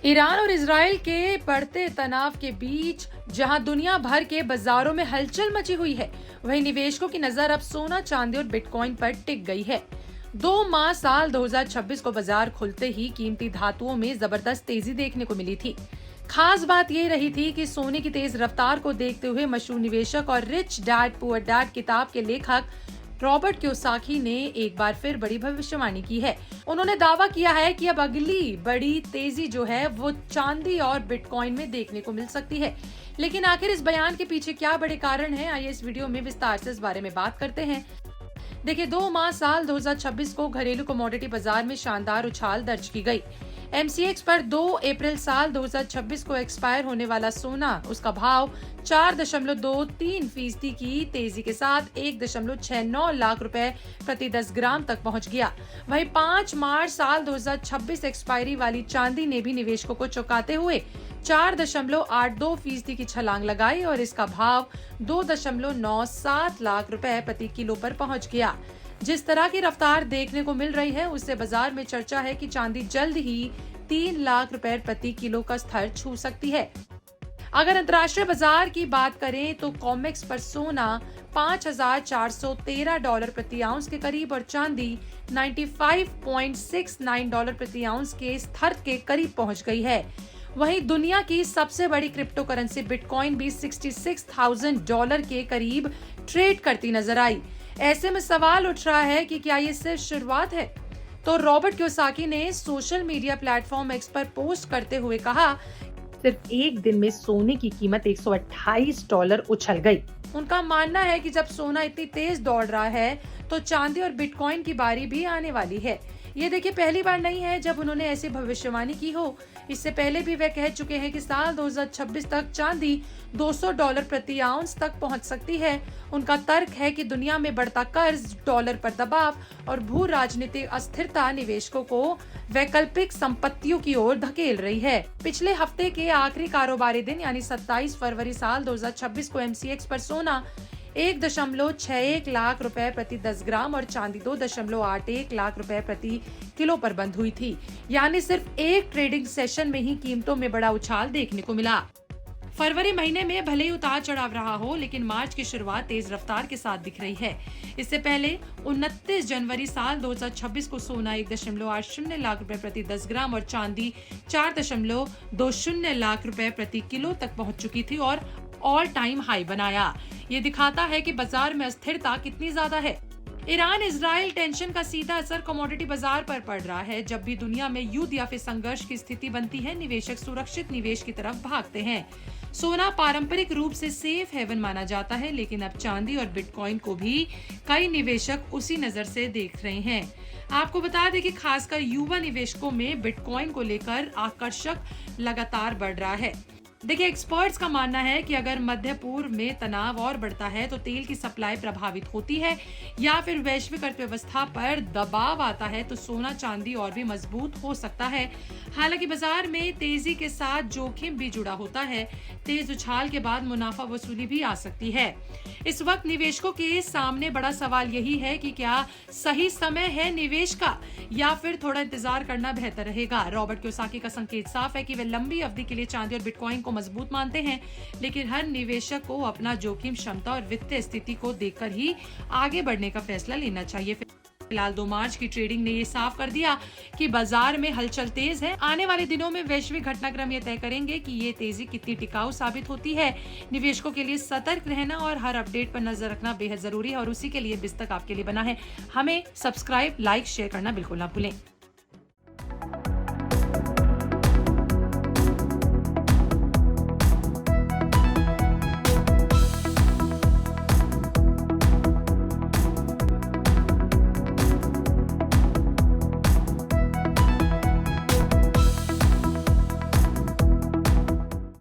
Iran और Israel के बढ़ते तनाव के बीच जहां दुनिया भर के बाजारों में हलचल मची हुई है, वहीं निवेशकों की नजर अब सोना, चांदी और बिटकॉइन पर टिक गई है। 2 माह साल 2026 को बाजार खुलते ही कीमती धातुओं में जबरदस्त तेजी देखने को मिली थी। खास बात ये रही थी कि सोने की तेज रफ्तार को देखते हुए मशहूर निवेशक और रिच डैड पुअर डैड किताब के लेखक रॉबर्ट क्योसाकी ने एक बार फिर बड़ी भविष्यवाणी की है। उन्होंने दावा किया है कि अब अगली बड़ी तेजी जो है वो चांदी और बिटकॉइन में देखने को मिल सकती है। लेकिन आखिर इस बयान के पीछे क्या बड़े कारण हैं? आइए इस वीडियो में विस्तार से इस बारे में बात करते हैं। देखिए, 2 माह साल 2026 को घरेलू कमोडिटी बाजार में शानदार उछाल दर्ज की गई। एमसीएक्स पर 2 अप्रैल साल 2026 को एक्सपायर होने वाला सोना, उसका भाव 4.23% की तेजी के साथ 1.69 लाख रुपए प्रति 10 ग्राम तक पहुंच गया। वहीं 5 मार्च साल 2026 एक्सपायरी वाली चांदी ने भी निवेशकों को चौंकाते हुए 4.82% की छलांग लगाई और इसका भाव 2.97 लाख रुपए प्रति किलो पर पहुंच गया। जिस तरह की रफ्तार देखने को मिल रही है, उससे बाजार में चर्चा है कि चांदी जल्द ही 3 लाख रुपए प्रति किलो का स्तर छू सकती है। अगर अंतर्राष्ट्रीय बाजार की बात करें तो कॉमेक्स पर सोना $5,413 प्रति आउंस के करीब और चांदी $95.69 प्रति आउंस के स्तर के करीब पहुंच गई है। वहीं दुनिया की सबसे बड़ी क्रिप्टो करेंसी बिटकॉइन भी $66,000 के करीब ट्रेड करती नजर आई। ऐसे में सवाल उठ रहा है कि क्या ये सिर्फ शुरुआत है? तो रॉबर्ट क्योसाकी ने सोशल मीडिया प्लेटफॉर्म एक्स पर पोस्ट करते हुए कहा, सिर्फ एक दिन में सोने की कीमत $128 उछल गई। उनका मानना है कि जब सोना इतनी तेज दौड़ रहा है तो चांदी और बिटकॉइन की बारी भी आने वाली है। ये देखिए, पहली बार नहीं है जब उन्होंने ऐसी भविष्यवाणी की हो। इससे पहले भी वे कह चुके हैं कि साल 2026 तक चांदी $200 प्रति आउंस तक पहुंच सकती है। उनका तर्क है कि दुनिया में बढ़ता कर्ज, डॉलर पर दबाव और भू राजनीतिक अस्थिरता निवेशकों को वैकल्पिक संपत्तियों की ओर धकेल रही है। पिछले हफ्ते के आखिरी कारोबारी दिन यानी 27 फरवरी साल 2026 को एमसीएक्स पर सोना 1.61 लाख रुपए प्रति 10 ग्राम और चांदी 2.81 लाख रुपए प्रति किलो पर बंद हुई थी। यानी सिर्फ एक ट्रेडिंग सेशन में ही कीमतों में बड़ा उछाल देखने को मिला। फरवरी महीने में भले ही उतार चढ़ाव रहा हो, लेकिन मार्च की शुरुआत तेज रफ्तार के साथ दिख रही है। इससे पहले 29 जनवरी साल 2026 को सोना 1.80 लाख रुपए प्रति 10 ग्राम और चांदी 4.20 लाख रुपए प्रति किलो तक पहुंच चुकी थी और ऑल टाइम हाई बनाया। ये दिखाता है कि बाजार में अस्थिरता कितनी ज्यादा है। ईरान इजराइल टेंशन का सीधा असर कमोडिटी बाजार पर पड़ रहा है। जब भी दुनिया में युद्ध या फिर संघर्ष की स्थिति बनती है, निवेशक सुरक्षित निवेश की तरफ भागते हैं। सोना पारंपरिक रूप से सेफ हेवन माना जाता है, लेकिन अब चांदी और बिटकॉइन को भी कई निवेशक उसी नजर से देख रहे हैं। आपको बता दें कि खासकर युवा निवेशकों में बिटकॉइन को लेकर आकर्षक लगातार बढ़ रहा है। देखिए, एक्सपर्ट्स का मानना है कि अगर मध्य पूर्व में तनाव और बढ़ता है तो तेल की सप्लाई प्रभावित होती है या फिर वैश्विक अर्थव्यवस्था पर दबाव आता है तो सोना चांदी और भी मजबूत हो सकता है। हालांकि बाजार में तेजी के साथ जोखिम भी जुड़ा होता है। तेज उछाल के बाद मुनाफा वसूली भी आ सकती है। इस वक्त निवेशकों के सामने बड़ा सवाल यही है कि क्या सही समय है निवेश का या फिर थोड़ा इंतजार करना बेहतर रहेगा। रॉबर्ट क्योसाकी का संकेत साफ है कि वे लंबी अवधि के लिए चांदी और बिटकॉइन को मजबूत मानते हैं, लेकिन हर निवेशक को अपना जोखिम क्षमता और वित्तीय स्थिति को देखकर ही आगे बढ़ने का फैसला लेना चाहिए। फिलहाल 2 मार्च की ट्रेडिंग ने ये साफ कर दिया कि बाजार में हलचल तेज है। आने वाले दिनों में वैश्विक घटनाक्रम ये तय करेंगे कि ये तेजी कितनी टिकाऊ साबित होती है। निवेशकों के लिए सतर्क रहना और हर अपडेट पर नजर रखना बेहद जरूरी है और उसी के लिए बिस्तक आपके लिए बना है। हमें सब्सक्राइब, लाइक, शेयर करना बिल्कुल ना भूलें।